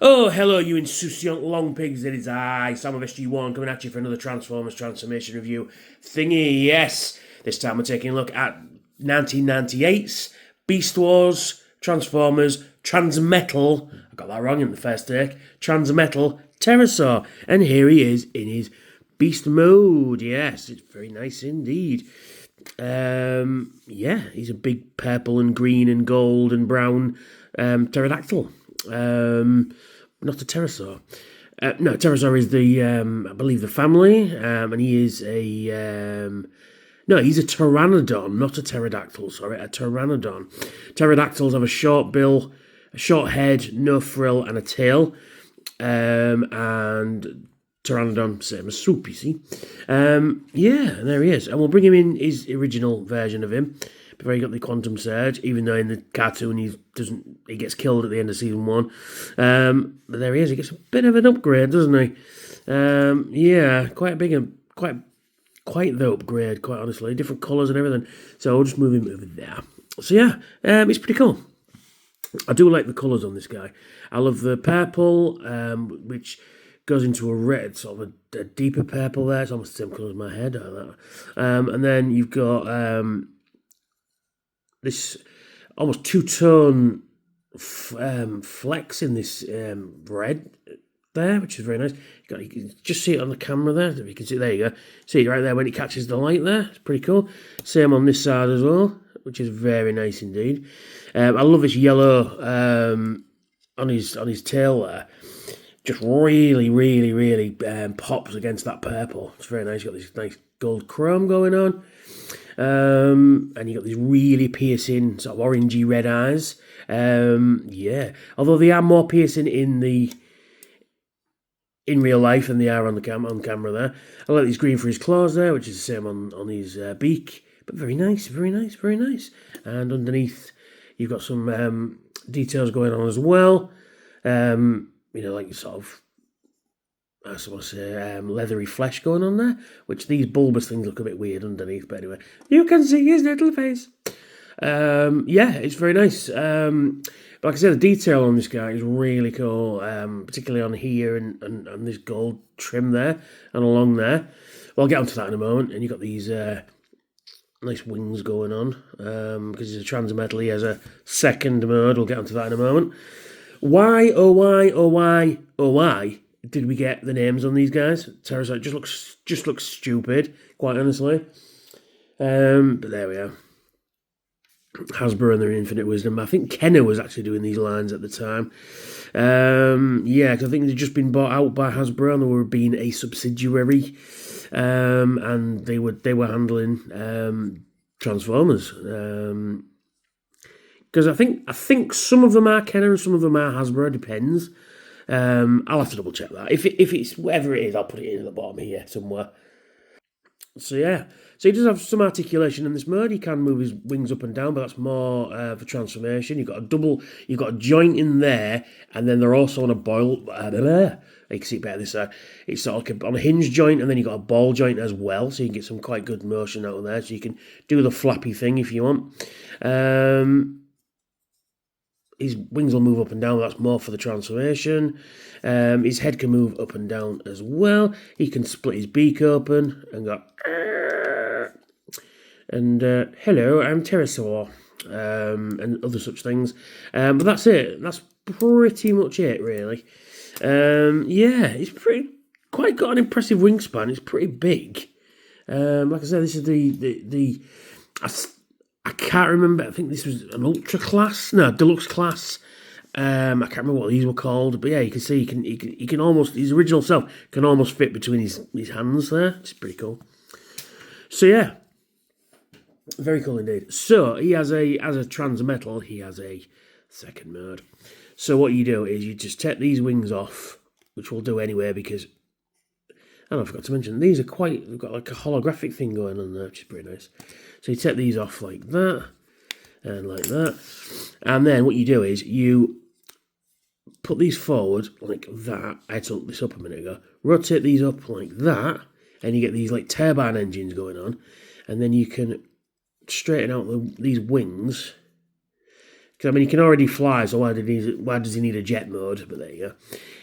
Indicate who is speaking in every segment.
Speaker 1: Oh, hello, you insouciant long pigs. It is I, Sam of SG1, coming at you for another Transformers Transformation Review thingy. Yes, this time we're taking a look at 1998's Beast Wars Transformers Transmetal. I got that wrong in the first take. Transmetal Terrorsaur. And here he is in his beast mode. Yes, it's very nice indeed. Yeah, he's a big purple and green and gold and brown pterodactyl. Not a pterosaur. No, pterosaur is the, I believe, the family, and he is a, no, he's a pteranodon, not a pterodactyl, sorry, a pteranodon. Pterodactyls have a short bill, a short head, no frill, and a tail, and pteranodon, same as Soup, you see. Yeah, there he is, and we'll bring him in his original version of him, before he got the quantum surge, even though in the cartoon he gets killed at the end of season 1. But there he is. He gets a bit of an upgrade, doesn't he? Yeah, quite a big, quite the upgrade, quite honestly. Different colours and everything. So we'll just move him over there. So yeah, it's pretty cool. I do like the colours on this guy. I love the purple, which goes into a red, sort of a deeper purple there. It's almost the same colour as my head. And then you've got this almost two-tone flex in this red there, which is very nice. You can just see it on the camera there. If you can see, there you go. See it right there when it catches the light there. It's pretty cool. Same on this side as well, which is very nice indeed. I love this yellow on his tail there. Just really pops against that purple. It's very nice. You've got this nice gold chrome going on. And you got these really piercing sort of orangey red eyes. Yeah, although they are more piercing in real life than they are on camera there. I like these green for his claws there, which is the same on his beak. But very nice. And underneath, you've got some details going on as well. Like sort of, I suppose, leathery flesh going on there, which these bulbous things look a bit weird underneath, but anyway, you can see his little face. Yeah, it's very nice. But like I said, the detail on this guy is really cool, particularly on here and this gold trim there and along there. Well, I'll get onto that in a moment. And you've got these nice wings going on, because he's a transmetal. He has a second mode. We'll get onto that in a moment. Why did we get the names on these guys? Terrorsaur just looks stupid, quite honestly. But there we are. Hasbro and their infinite wisdom. I think Kenner was actually doing these lines at the time. Yeah, because I think they'd just been bought out by Hasbro and they were being a subsidiary, and they were handling Transformers. Because I think some of them are Kenner and some of them are Hasbro. Depends. I'll have to double check that. If it's whatever it is, I'll put it in at the bottom here somewhere. So yeah, so he does have some articulation in this mode. He can move his wings up and down, but that's more for transformation. You've got a joint in there, and then they're also on a boil. You can see it better this side. It's sort of like on a hinge joint, and then you've got a ball joint as well, so you can get some quite good motion out of there. So you can do the flappy thing if you want. His wings will move up and down. That's more for the transformation. His head can move up and down as well. He can split his beak open and go. And hello, I'm Terrorsaur, and other such things. But that's it. That's pretty much it, really. Yeah, it's quite got an impressive wingspan. It's pretty big. Like I said, this is I can't remember. I think this was an ultra class, no, deluxe class. I can't remember what these were called, but yeah, you can see he can almost, his original self can almost fit between his hands there. It's pretty cool. So yeah, very cool indeed. So he has as a transmetal, he has a second mode. So what you do is you just take these wings off, which we'll do anyway because I forgot to mention these are they've got like a holographic thing going on there, which is pretty nice. So you take these off like that and like that, and then what you do is you put these forward like that. I took this up a minute ago. Rotate these up like that, and you get these like turbine engines going on, and then you can straighten out these wings Because, I mean, he can already fly, so why does he need a jet mode? But there you go.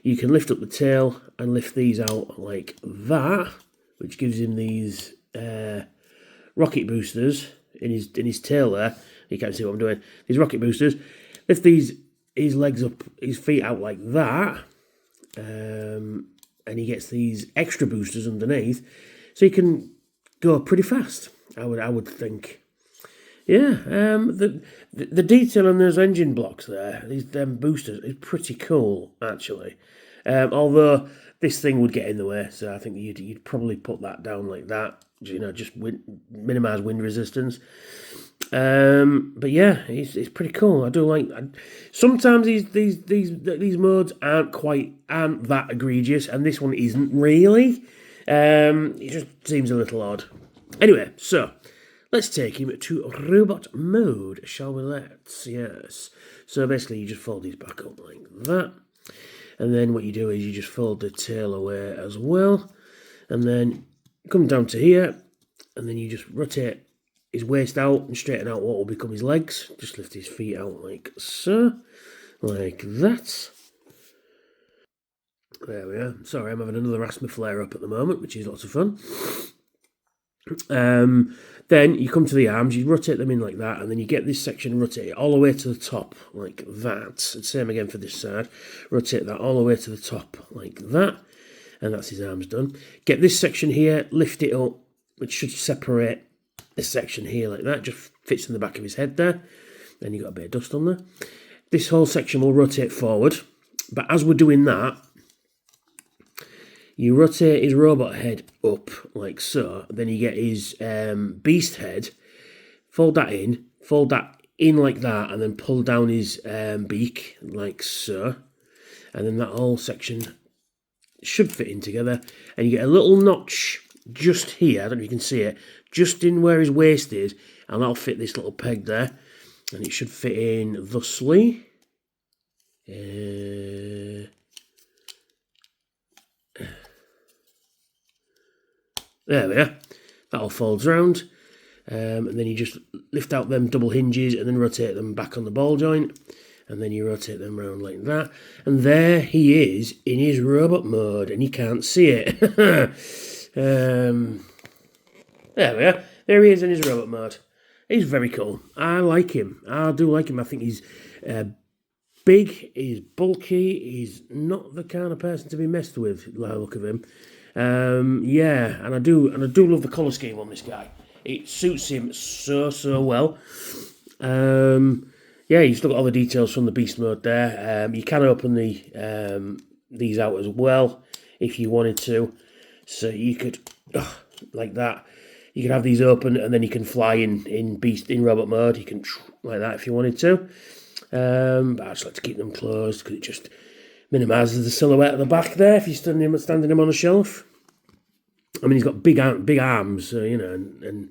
Speaker 1: You can lift up the tail and lift these out like that, which gives him these rocket boosters in his tail there. You can't see what I'm doing. These rocket boosters. Lift his legs up, his feet out like that, and he gets these extra boosters underneath, so he can go pretty fast. I would think. Yeah, the detail on those engine blocks there, these boosters, is pretty cool actually. Although this thing would get in the way, so I think you'd probably put that down like that. You know, just minimise wind resistance. But yeah, it's pretty cool. I do like. Sometimes these modes aren't that egregious, and this one isn't really. It just seems a little odd. Anyway, so let's take him to robot mode, shall we? Yes. So basically, you just fold these back up like that, and then what you do is you just fold the tail away as well, and then come down to here, and then you just rotate his waist out and straighten out what will become his legs. Just lift his feet out like so, like that. There we are. Sorry, I'm having another asthma flare up at the moment, which is lots of fun. Then you come to the arms, you rotate them in like that, and then you get this section, rotate it all the way to the top like that. And same again for this side. Rotate that all the way to the top like that, and that's his arms done. Get this section here, lift it up, which should separate this section here like that. Just fits in the back of his head there. Then you got a bit of dust on there. This whole section will rotate forward, but as we're doing that, you rotate his robot head up like so. Then you get his beast head. Fold that in like that, and then pull down his beak like so. And then that whole section should fit in together. And you get a little notch just here. I don't know if you can see it. Just in where his waist is. And that'll fit this little peg there. And it should fit in thusly. There we are. That all folds round. And then you just lift out them double hinges and then rotate them back on the ball joint. And then you rotate them round like that. And there he is in his robot mode. And you can't see it. There we are. There he is in his robot mode. He's very cool. I like him. I do like him. I think he's big. He's bulky. He's not the kind of person to be messed with, by the look of him. Yeah, and I do love the colour scheme on this guy. It suits him so well. Yeah, you've still got all the details from the beast mode there. You can open these out as well if you wanted to. So you could, like that. You can have these open, and then you can fly in robot mode. You can like that if you wanted to. But I just like to keep them closed because it just minimises the silhouette at the back there if you're standing him on a shelf. I mean, he's got big arms, you know,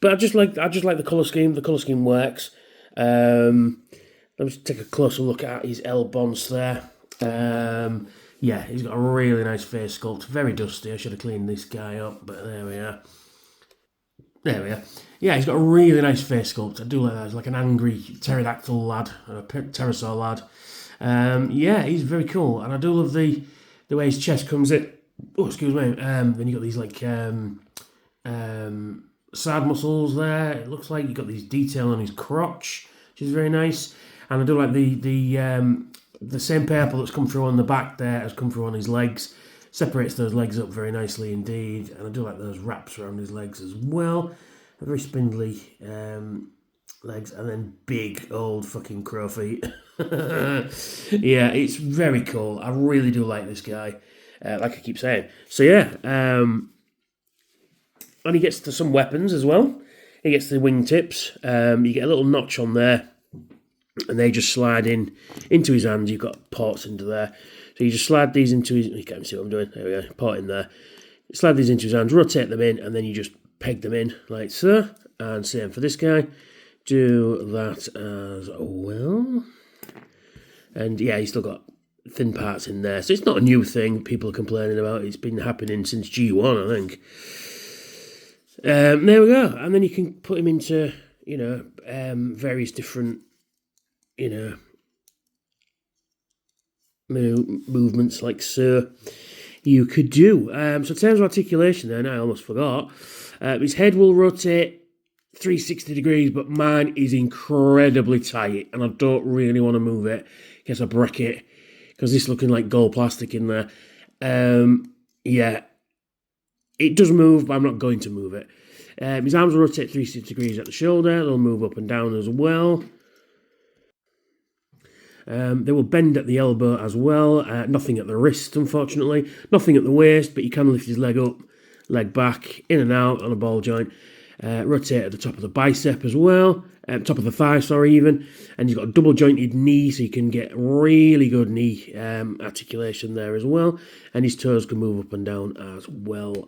Speaker 1: but I just like the colour scheme. The colour scheme works. Let's take a closer look at his L-bonds there. Yeah, he's got a really nice face sculpt. Very dusty. I should have cleaned this guy up, but there we are. There we are. Yeah, he's got a really nice face sculpt. I do like that. He's like an angry pterodactyl lad, or a pterosaur lad. Yeah, he's very cool, and I do love the way his chest comes in. Oh, excuse me. Then you got these like side muscles there. It looks like you got these detail on his crotch, which is very nice. And I do like the same purple that's come through on the back there has come through on his legs. Separates those legs up very nicely indeed. And I do like those wraps around his legs as well. Very spindly legs, and then big old fucking crow feet. Yeah, it's very cool. I really do like this guy, like I keep saying. So yeah, and he gets to some weapons as well. He gets the wingtips. You get a little notch on there, and they just slide into his hands. You've got ports into there. So you just slide these into his... You can't see what I'm doing. There we go. Port in there. Slide these into his hands, rotate them in, and then you just peg them in like so. And same for this guy. Do that as well. And yeah, he's still got thin parts in there. So it's not a new thing people are complaining about. It's been happening since G1, I think. There we go. And then you can put him into, you know, various different you know, movements like so, you could do. So in terms of articulation then, I almost forgot. His head will rotate 360 degrees, but mine is incredibly tight, and I don't really want to move it in case I break it, because this is looking like gold plastic in there. Yeah, it does move, but I'm not going to move it. His arms will rotate 360 degrees at the shoulder. They'll move up and down as well. They will bend at the elbow as well. Nothing at the wrist, unfortunately. Nothing at the waist, but you can lift his leg up, leg back, in and out on a ball joint. Rotate at the top of the bicep as well. Top of the thigh, sorry, even. And you've got a double jointed knee, so you can get really good knee articulation there as well. And his toes can move up and down as well.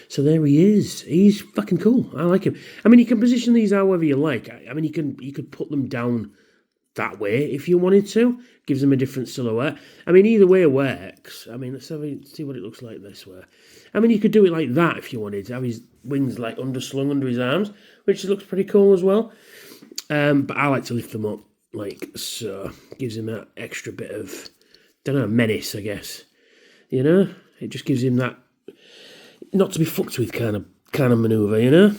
Speaker 1: So there he is. He's fucking cool. I like him. I mean, you can position these however you like. I mean, you could put them down that way if you wanted to. Gives them a different silhouette. I mean, either way works. I mean, let's see what it looks like this way. I mean, you could do it like that if you wanted to have his wings like underslung under his arms, which looks pretty cool as well. But I like to lift them up like so. Gives him that extra bit of, don't know, menace, I guess. You know, it just gives him that not to be fucked with kind of maneuver, you know.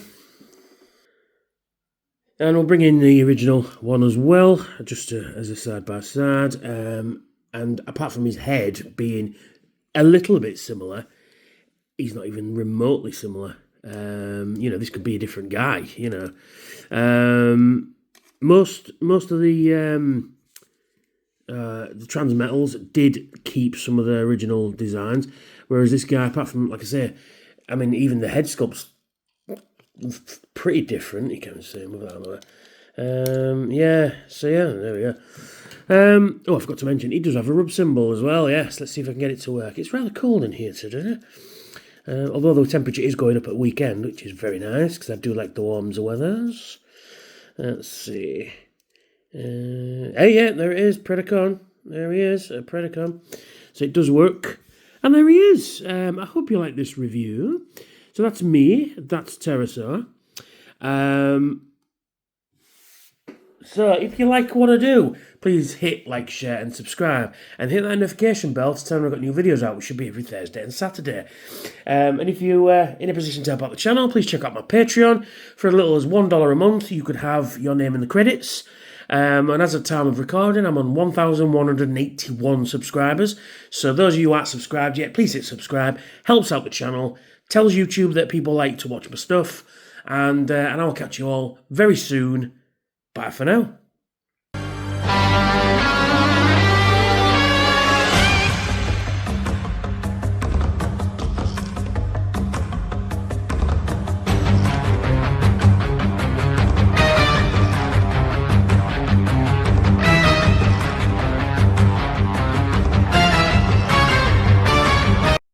Speaker 1: And we'll bring in the original one as well, just as a side-by-side. And apart from his head being a little bit similar, he's not even remotely similar. You know, this could be a different guy, you know. Most of the Transmetals did keep some of the original designs, whereas this guy, apart from, like I say, I mean, even the head sculpt's pretty different. You can see move that on there. Yeah, so yeah, there we go. Oh, I forgot to mention, he does have a rub symbol as well. Yes, let's see if I can get it to work. It's rather cold in here today, although the temperature is going up at weekend, which is very nice because I do like the warm weathers. Let's see. Hey, yeah, there it is, Predacon. There he is, a Predacon. So it does work, and there he is. I hope you like this review. So that's me, that's Terrorsaur. So if you like what I do, please hit like, share and subscribe. And hit that notification bell to tell me I've got new videos out, which should be every Thursday and Saturday. And if you're in a position to help out the channel, please check out my Patreon. For as little as $1 a month, you could have your name in the credits. And as of time of recording, I'm on 1,181 subscribers. So those of you who aren't subscribed yet, please hit subscribe. Helps out the channel. Tells YouTube that people like to watch my stuff. And I'll catch you all very soon. Bye for now.